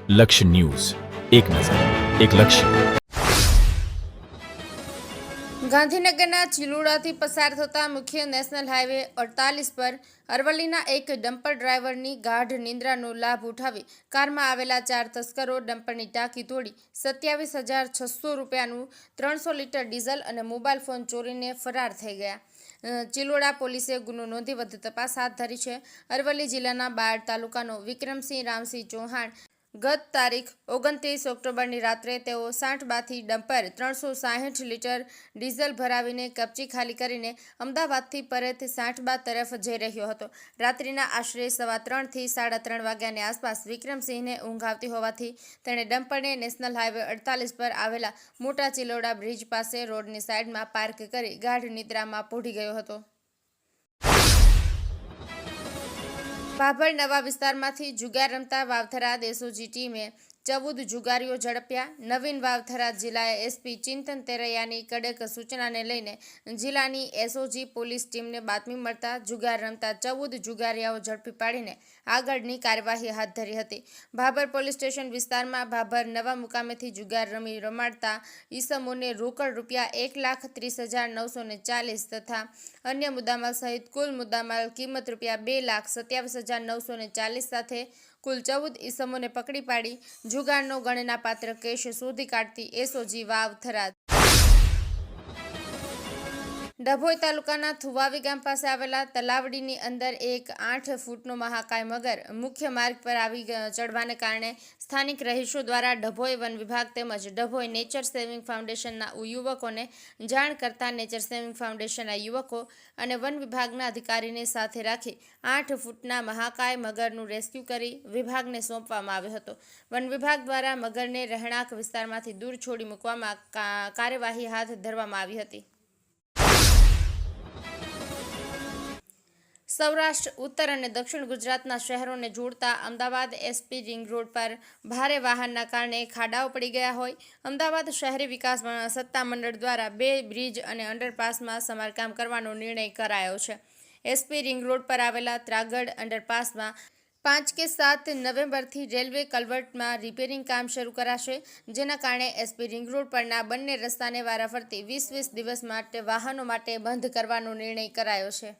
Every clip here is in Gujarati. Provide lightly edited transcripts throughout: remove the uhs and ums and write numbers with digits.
લક્ષ્ય ન્યૂઝ, એક નજર, એક લક્ષ્ય. ગાંધીનગરના ચિલોડાથી પસાર થતા મુખ્ય નેશનલ હાઈવે 48 પર અરવલ્લીના એક ડમ્પર ડ્રાઈવરની ગાઢ નિંદ્રાનો લાભ ઉઠાવી કારમાં આવેલા 4 તસ્કરો ડમ્પરની ટાંકી તોડી 27,600 રૂપિયાનું 300 લીટર ડીઝલ અને મોબાઈલ ફોન ચોરીને ફરાર થઈ ગયા. ચિલોડા પોલીસે ગુનો નોંધી વધુ તપાસ હાથ ધરી છે. અરવલ્લી જિલ્લાના બાયડ તાલુકાનો વિક્રમસિંહ રામસિંહ ચૌહાણ ગત તારીખ 29 ઓક્ટોબરની રાત્રે તેઓ સાંઠબાથી ડમ્પર 360 લીટર ડીઝલ ભરાવીને કપચી ખાલી કરીને અમદાવાદથી પરત સાંઠબા તરફ જઈ રહ્યો હતો. રાત્રિના આશરે 3:15 થી 3:30 વાગ્યાની આસપાસ વિક્રમસિંહને ઊંઘ આવતી હોવાથી તેણે ડમ્પરને નેશનલ હાઈવે 48 પર આવેલા મોટા ચિલોડા બ્રિજ પાસે રોડની સાઈડમાં પાર્ક કરી ગાઢ નિદ્રામાં પોઢી ગયો હતો. ભાભર નવા વિસ્તારમાંથી જુગાર રમતા વાવથરા એસઓજી ટીમે 14 જુગારીઓ ઝડપ્યા. નવીન વાવથરા જિલ્લા એસપી ચિંતન તેરૈયાની કડક સૂચનાને લઈને જિલ્લાની એસઓજી પોલીસ ટીમને બાતમી મળતા જુગાર રમતા 14 જુગારીયાઓ ઝડપી પાડીને આગળની કાર્યવાહી હાથ ધરી હતી. ભાભર પોલીસ સ્ટેશન વિસ્તારમાં ભાભર નવા મુકામેથી જુગાર રમાડતા ઈસમોને રોકડ રૂપિયા 1,30,940 તથા અન્ય મુદ્દામાલ સહિત કુલ મુદ્દામાલ કિંમત રૂપિયા 2,27,940 સાથે કુલ 14 ઈસમોને પકડી પાડી જુગારનો ગણનાપાત્ર કેસ શોધી કાઢતી એસઓજી વાવથરા. ડભોઈ તાલુકાના થુવાવી ગામ પાસે આવેલા તલાવડીની અંદર એક 8 ફૂટનો મહાકાય મગર મુખ્ય માર્ગ પર આવી ચડવાને કારણે સ્થાનિક રહીશો દ્વારા ડભોઈ વન વિભાગ તેમજ ડભોઈ નેચર સેવિંગ ફાઉન્ડેશનના યુવકોને જાણ કરતા નેચર સેવિંગ ફાઉન્ડેશનના યુવકો અને વન વિભાગના અધિકારીને સાથે રાખી 8 ફૂટના મહાકાય મગરનું રેસ્ક્યુ કરી વિભાગને સોંપવામાં આવ્યો હતો. વન વિભાગ દ્વારા મગરને રહેણાંક વિસ્તારમાંથી દૂર છોડી મૂકવામાં કાર્યવાહી હાથ ધરવામાં આવી હતી. સૌરાષ્ટ્ર, ઉત્તર અને દક્ષિણ ગુજરાતના શહેરોને જોડતા અમદાવાદ એસપી રિંગ રોડ પર ભારે વાહનના કારણે ખાડાઓ પડી ગયા હોય. અમદાવાદ શહેરી વિકાસ સત્તામંડળ દ્વારા 2 બ્રિજ અને અંડરપાસમાં સમારકામ કરવાનો નિર્ણય કરાયો છે. એસપી રિંગ રોડ પર આવેલા ત્રાગડ અંડરપાસમાં 5 કે 7 નવેમ્બરથી રેલવે કલ્વર્ટમાં રિપેરિંગ કામ શરૂ કરાશે, જેના કારણે એસપી રિંગ રોડ પરના બંને રસ્તાને વારાફરતી 20 દિવસ માટે વાહનો માટે બંધ કરવાનો નિર્ણય કરાયો છે.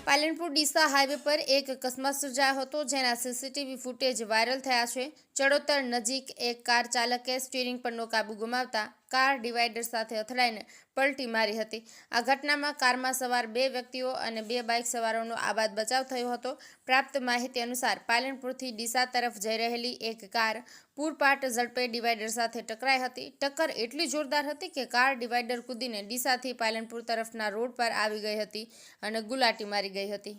પાલનપુર ડીસા હાઈવે પર એક અકસ્માત સર્જાયો હતો, જેના સીસીટીવી ફૂટેજ વાયરલ થયા છે. ચડોતર નજીક એક કાર ચાલકે સ્ટીરિંગ પરનો કાબુ ગુમાવતા કાર ડિવાઈડર સાથે અથડાઈને પલટી મારી હતી. આ ઘટનામાં કારમાં સવાર 2 વ્યક્તિઓ અને 2 બાઇક સવારોનો આબાદ બચાવ થયો હતો. પ્રાપ્ત માહિતી અનુસાર પાલનપુરથી ડીસા તરફ જઈ રહેલી એક કાર પૂરપાટ ઝડપે ડિવાઈડર સાથે ટકરાઈ હતી. ટક્કર એટલી જોરદાર હતી કે કાર ડિવાઈડર કૂદીને ડીસાથી પાલનપુર તરફના રોડ પર આવી ગઈ હતી અને ગુલાટી મારી ગઈ હતી.